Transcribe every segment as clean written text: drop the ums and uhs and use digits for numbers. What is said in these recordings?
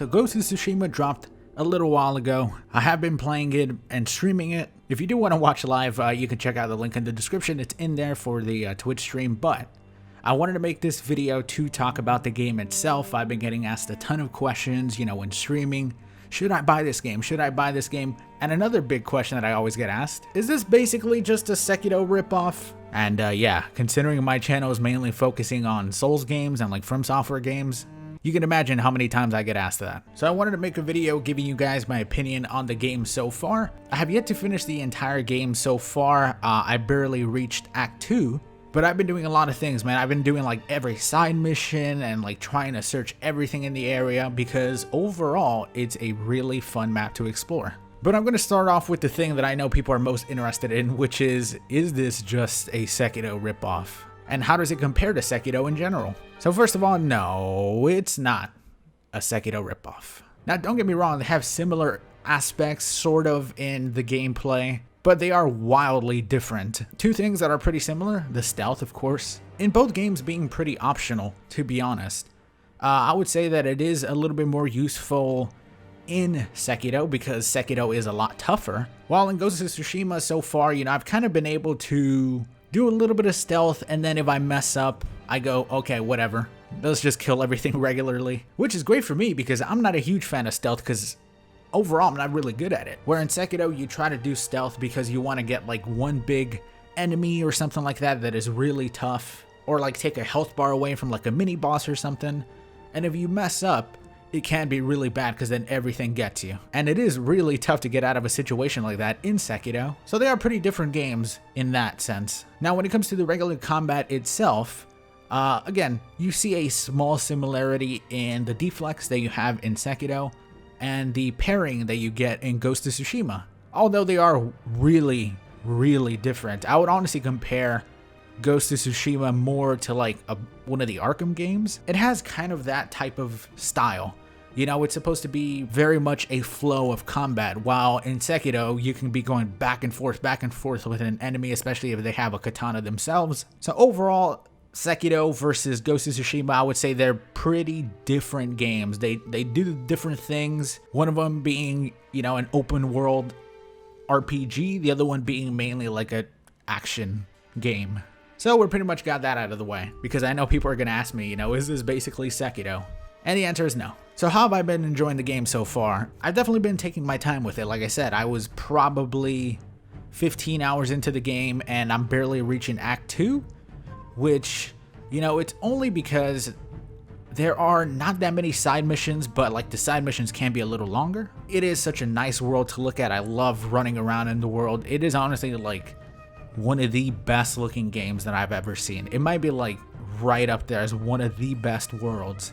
So Ghost of Tsushima dropped a little while ago. I have been playing it and streaming it. If you do want to watch live, you can check out the link in the description. It's in there for the Twitch stream, but I wanted to make this video to talk about the game itself. I've been getting asked a ton of questions, when streaming. Should I buy this game? Should I buy this game? And another big question that I always get asked, is this basically just a Sekiro ripoff? And yeah, considering my channel is mainly focusing on Souls games and like From Software games, you can imagine how many times I get asked that. So I wanted to make a video giving you guys my opinion on the game so far. I have yet to finish the entire game so far. I barely reached Act 2. But I've been doing a lot of things, man. I've been doing like every side mission and like trying to search everything in the area because overall, it's a really fun map to explore. But I'm going to start off with the thing that I know people are most interested in, which is this just a Sekiro ripoff? And how does it compare to Sekiro in general? So first of all, no, it's not a Sekiro ripoff. Now, don't get me wrong, they have similar aspects sort of in the gameplay, but they are wildly different. Two things that are pretty similar, the stealth, of course, in both games being pretty optional, to be honest. I would say that it is a little bit more useful in Sekiro because Sekiro is a lot tougher. While in Ghost of Tsushima so far, I've kind of been able to do a little bit of stealth, and then if I mess up, I go, okay, whatever. Let's just kill everything regularly, which is great for me because I'm not a huge fan of stealth because overall, I'm not really good at it. Where in Sekiro, you try to do stealth because you want to get like one big enemy or something like that is really tough, or like take a health bar away from like a mini boss or something. And if you mess up, it can be really bad because then everything gets you. And it is really tough to get out of a situation like that in Sekiro. So they are pretty different games in that sense. Now, when it comes to the regular combat itself, again, you see a small similarity in the deflex that you have in Sekiro and the pairing that you get in Ghost of Tsushima. Although they are really, really different. I would honestly compare Ghost of Tsushima more to like one of the Arkham games. It has kind of that type of style. It's supposed to be very much a flow of combat, while in Sekiro, you can be going back and forth with an enemy, especially if they have a katana themselves. So overall, Sekiro versus Ghost of Tsushima, I would say they're pretty different games. They do different things. One of them being, an open world RPG, the other one being mainly like an action game. So we pretty much got that out of the way because I know people are going to ask me, is this basically Sekiro? And the answer is no. So how have I been enjoying the game so far? I've definitely been taking my time with it. Like I said, I was probably 15 hours into the game and I'm barely reaching Act 2. Which, it's only because there are not that many side missions, but like the side missions can be a little longer. It is such a nice world to look at. I love running around in the world. It is honestly like one of the best looking games that I've ever seen. It might be like right up there as one of the best worlds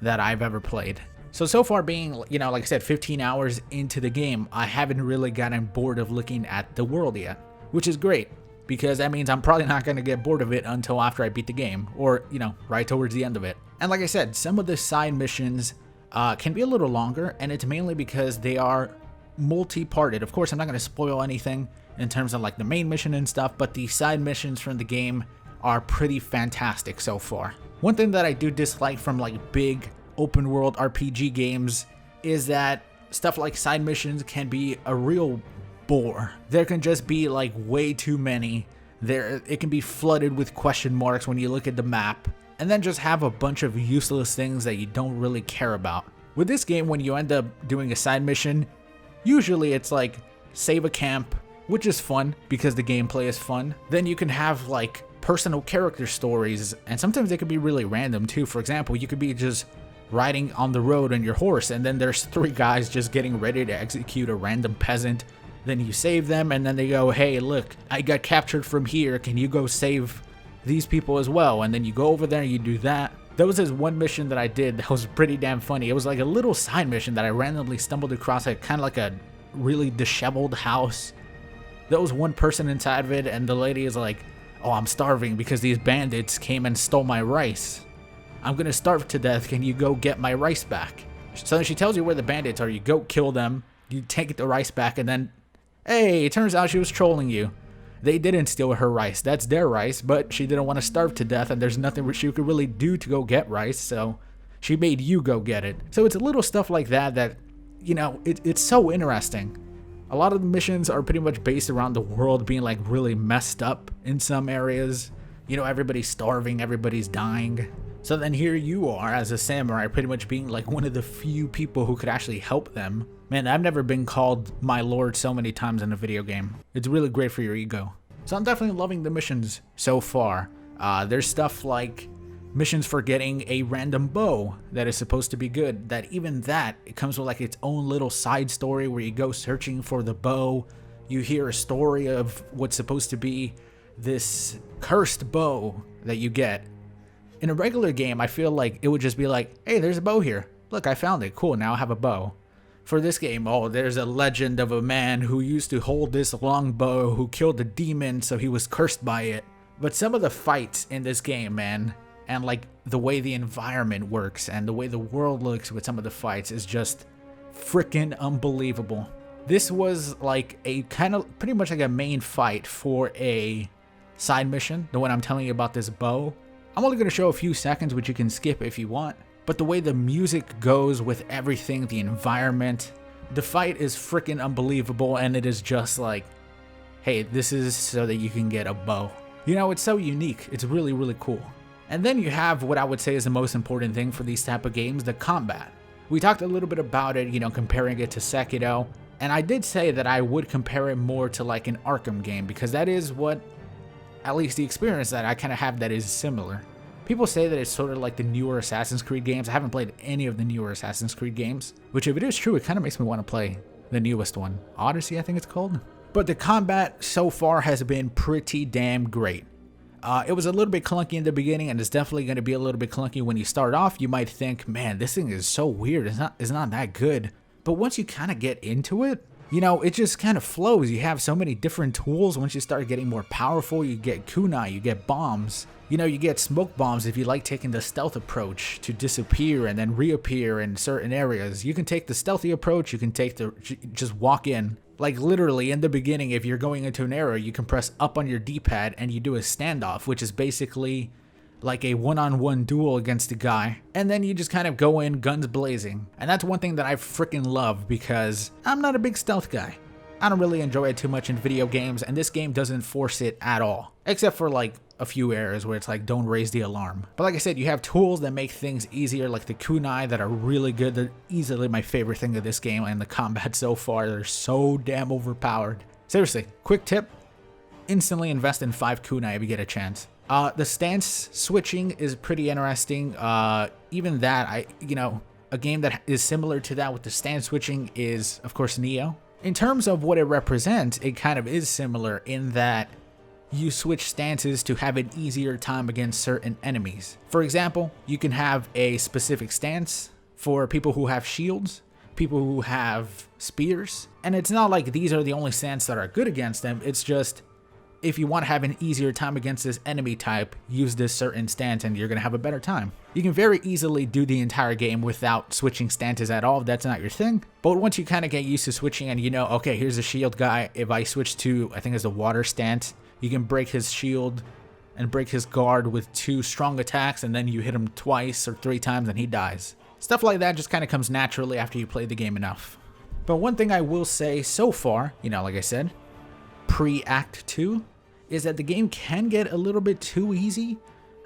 that I've ever played. So far being, like I said, 15 hours into the game, I haven't really gotten bored of looking at the world yet, which is great. Because that means I'm probably not going to get bored of it until after I beat the game, or, right towards the end of it. And like I said, some of the side missions can be a little longer, and it's mainly because they are multi-parted. Of course, I'm not going to spoil anything in terms of like the main mission and stuff, but the side missions from the game are pretty fantastic so far. One thing that I do dislike from like big open world RPG games is that stuff like side missions can be a real bore. There can just be like way too many. It can be flooded with question marks when you look at the map, and then just have a bunch of useless things that you don't really care about. With this game, when you end up doing a side mission, usually it's like save a camp, which is fun because the gameplay is fun. Then you can have like personal character stories, and sometimes they could be really random too. For example, you could be just riding on the road on your horse, and then there's 3 guys just getting ready to execute a random peasant. Then you save them, and then they go, hey, look, I got captured from here. Can you go save these people as well? And then you go over there and you do that. There was this one mission that I did that was pretty damn funny. It was like a little side mission that I randomly stumbled across, like kind of like a really disheveled house. There was one person inside of it, and the lady is like, oh, I'm starving because these bandits came and stole my rice. I'm gonna starve to death. Can you go get my rice back? So then she tells you where the bandits are. You go kill them. You take the rice back, and then hey, it turns out she was trolling you. They didn't steal her rice. That's their rice, but she didn't want to starve to death, and there's nothing she could really do to go get rice, so She made you go get it. So it's a little stuff like that that, you know, it's so interesting. A lot of the missions are pretty much based around the world being like really messed up in some areas. You know, everybody's starving, everybody's dying. So then here you are as a samurai pretty much being like one of the few people who could actually help them. Man, I've never been called my lord so many times in a video game. It's really great for your ego. So I'm definitely loving the missions so far. There's stuff like missions for getting a random bow that is supposed to be good, that even that, it comes with like its own little side story where you go searching for the bow. You hear a story of what's supposed to be this cursed bow that you get. In a regular game, I feel like it would just be like, hey, there's a bow here. Look, I found it. Cool, now I have a bow. For this game, oh, there's a legend of a man who used to hold this long bow who killed a demon, so he was cursed by it. But some of the fights in this game, man, and like the way the environment works and the way the world looks with some of the fights is just freaking unbelievable. This was like a kind of pretty much like a main fight for a side mission, the one I'm telling you about, this bow. I'm only going to show a few seconds, which you can skip if you want. But the way the music goes with everything, the environment, the fight is freaking unbelievable. And it is just like, hey, this is so that you can get a bow. You know, it's so unique. It's really, really cool. And then you have what I would say is the most important thing for these type of games, the combat. We talked a little bit about it, you know, comparing it to Sekiro. And I did say that I would compare it more to like an Arkham game, because that is what, at least the experience that I kind of have that is similar. People say that it's sort of like the newer Assassin's Creed games. I haven't played any of the newer Assassin's Creed games, which if it is true, it kind of makes me want to play the newest one. Odyssey, I think it's called. But the combat so far has been pretty damn great. It was a little bit clunky in the beginning, and it's definitely going to be a little bit clunky when you start off. You might think, man, this thing is so weird. It's not that good. But once you kind of get into it, you know, it just kind of flows. You have so many different tools. Once you start getting more powerful, you get kunai, you get bombs. You know, you get smoke bombs if you like taking the stealth approach to disappear and then reappear in certain areas. You can take the stealthy approach, you can take the just walk in. Like literally in the beginning, if you're going into an area, you can press up on your D-pad and you do a standoff, which is basically like a one-on-one duel against a guy. And then you just kind of go in guns blazing. And that's one thing that I freaking love, because I'm not a big stealth guy. I don't really enjoy it too much in video games, and this game doesn't force it at all. Except for like a few areas where it's like, don't raise the alarm. But like I said, you have tools that make things easier, like the kunai, that are really good. They're easily my favorite thing of this game, and the combat so far, they're so damn overpowered. Seriously, quick tip, instantly invest in 5 kunai if you get a chance. The stance switching is pretty interesting. Even that, a game that is similar to that with the stance switching is, of course, Neo. In terms of what it represents, it kind of is similar in that you switch stances to have an easier time against certain enemies. For example, you can have a specific stance for people who have shields, people who have spears, and it's not like these are the only stances that are good against them. It's just, if you want to have an easier time against this enemy type, use this certain stance and you're going to have a better time. You can very easily do the entire game without switching stances at all if that's not your thing. But once you kind of get used to switching and you know, okay, here's a shield guy. If I switch to, I think it's the water stance, you can break his shield and break his guard with 2 strong attacks, and then you hit him twice or 3 times and he dies. Stuff like that just kind of comes naturally after you play the game enough. But one thing I will say so far, you know, like I said, pre-Act 2, is that the game can get a little bit too easy.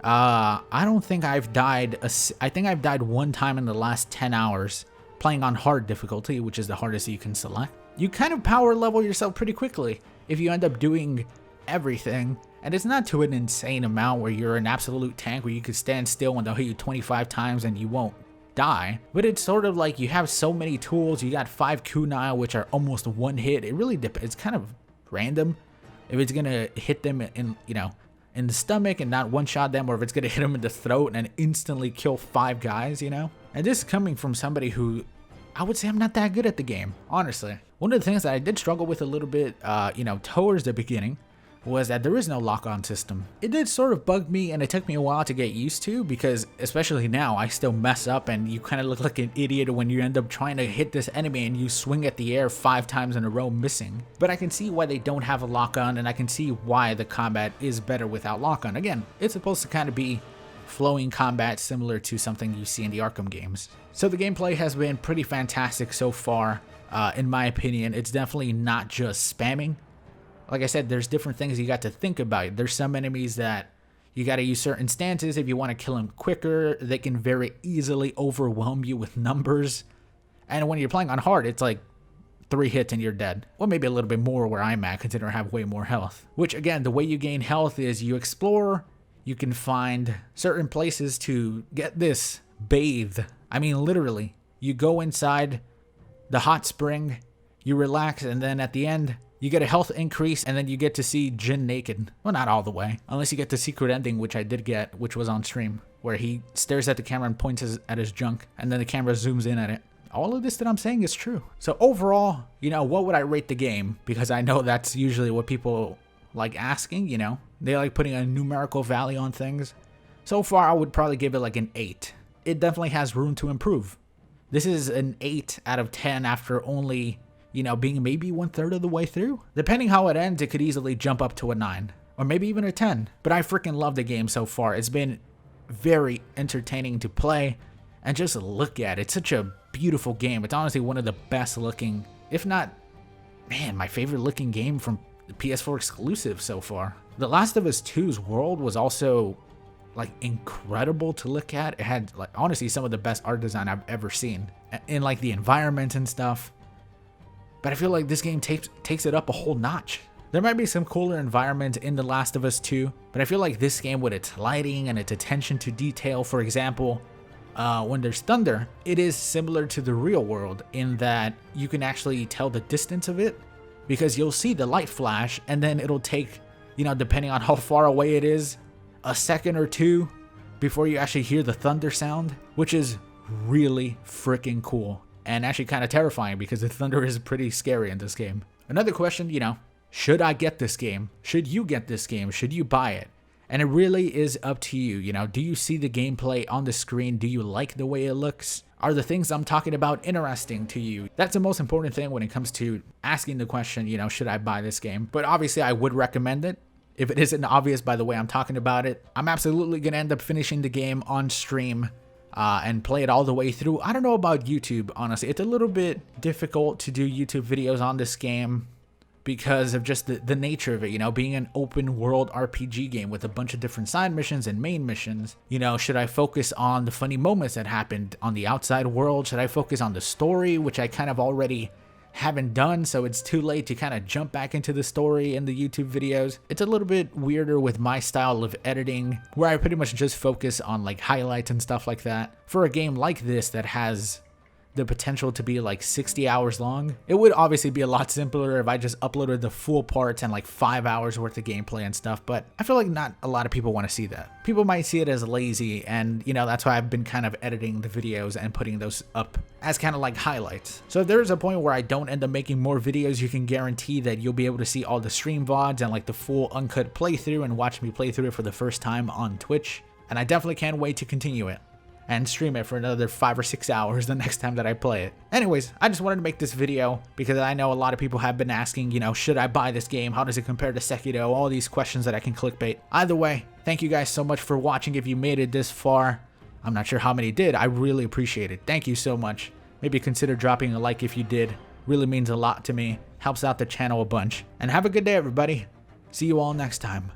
I don't think I've died, I think I've died 1 time in the last 10 hours playing on hard difficulty, which is the hardest you can select. You kind of power level yourself pretty quickly if you end up doing everything, and it's not to an insane amount where you're an absolute tank where you could stand still and they'll hit you 25 times and you won't die, but it's sort of like you have so many tools. You got 5 kunai, which are almost 1 hit. It really depends. It's kind of random if it's gonna hit them in, you know, in the stomach and not one-shot them, or if it's gonna hit them in the throat and instantly kill 5 guys, you know. And this is coming from somebody who, I would say, I'm not that good at the game, honestly. One of the things that I did struggle with a little bit, you know, towards the beginning, was that there is no lock-on system. It did sort of bug me, and it took me a while to get used to, because especially now I still mess up and you kind of look like an idiot when you end up trying to hit this enemy and you swing at the air 5 times in a row missing. But I can see why they don't have a lock-on, and I can see why the combat is better without lock-on. Again, it's supposed to kind of be flowing combat similar to something you see in the Arkham games. So the gameplay has been pretty fantastic so far, in my opinion. It's definitely not just spamming. Like I said, there's different things you got to think about. There's some enemies that you got to use certain stances if you want to kill them quicker. They can very easily overwhelm you with numbers. And when you're playing on hard, it's like 3 hits and you're dead. Well, maybe a little bit more where I'm at, considering I have way more health. Which, again, the way you gain health is you explore. You can find certain places to get this, bathe. I mean, literally, you go inside the hot spring, you relax, and then at the end, you get a health increase, and then you get to see Jin naked. Well, not all the way, unless you get the secret ending, which I did get, which was on stream, where he stares at the camera and points at his junk, and then the camera zooms in at it. All of this that I'm saying is true. So overall, what would I rate the game? Because I know that's usually what people like asking, They like putting a numerical value on things. So far, I would probably give it like an 8. It definitely has room to improve. This is an 8 out of 10 after only, being maybe 1/3 of the way through. Depending how it ends, it could easily jump up to a 9. Or maybe even a 10. But I freaking love the game so far. It's been very entertaining to play and just look at. It's such a beautiful game. It's honestly one of the best looking, if not, man, my favorite looking game from the PS4 exclusive so far. The Last of Us 2's world was also like incredible to look at. It had like honestly some of the best art design I've ever seen in like the environment and stuff. But I feel like this game takes it up a whole notch. There might be some cooler environments in The Last of Us 2, but I feel like this game with its lighting and its attention to detail, for example, when there's thunder, it is similar to the real world in that you can actually tell the distance of it because you'll see the light flash and then it'll take, depending on how far away it is, a second or two before you actually hear the thunder sound, which is really freaking cool and actually kind of terrifying because the thunder is pretty scary in this game. Another question, should I get this game? Should you get this game? Should you buy it? And it really is up to you, Do you see the gameplay on the screen? Do you like the way it looks? Are the things I'm talking about interesting to you? That's the most important thing when it comes to asking the question, should I buy this game? But obviously I would recommend it. If it isn't obvious by the way I'm talking about it, I'm absolutely going to end up finishing the game on stream and play it all the way through. I don't know about YouTube, honestly. It's a little bit difficult to do YouTube videos on this game because of just the nature of it, being an open world RPG game with a bunch of different side missions and main missions. Should I focus on the funny moments that happened on the outside world? Should I focus on the story, which I kind of already haven't done, so it's too late to kind of jump back into the story in the YouTube videos? It's a little bit weirder with my style of editing, where I pretty much just focus on like highlights and stuff like that. For a game like this that has the potential to be like 60 hours long, it would obviously be a lot simpler if I just uploaded the full parts and like 5 hours worth of gameplay and stuff, but I feel like not a lot of people want to see that. People might see it as lazy, and that's why I've been kind of editing the videos and putting those up as kind of like highlights. So if there's a point where I don't end up making more videos, you can guarantee that you'll be able to see all the stream VODs and like the full uncut playthrough and watch me play through it for the first time on Twitch. And I definitely can't wait to continue it and stream it for another 5 or 6 hours the next time that I play it. Anyways, I just wanted to make this video because I know a lot of people have been asking, should I buy this game? How does it compare to Sekiro? All these questions that I can clickbait. Either way, thank you guys so much for watching. If you made it this far, I'm not sure how many did. I really appreciate it. Thank you so much. Maybe consider dropping a like if you did. Really means a lot to me. Helps out the channel a bunch. And have a good day, everybody. See you all next time.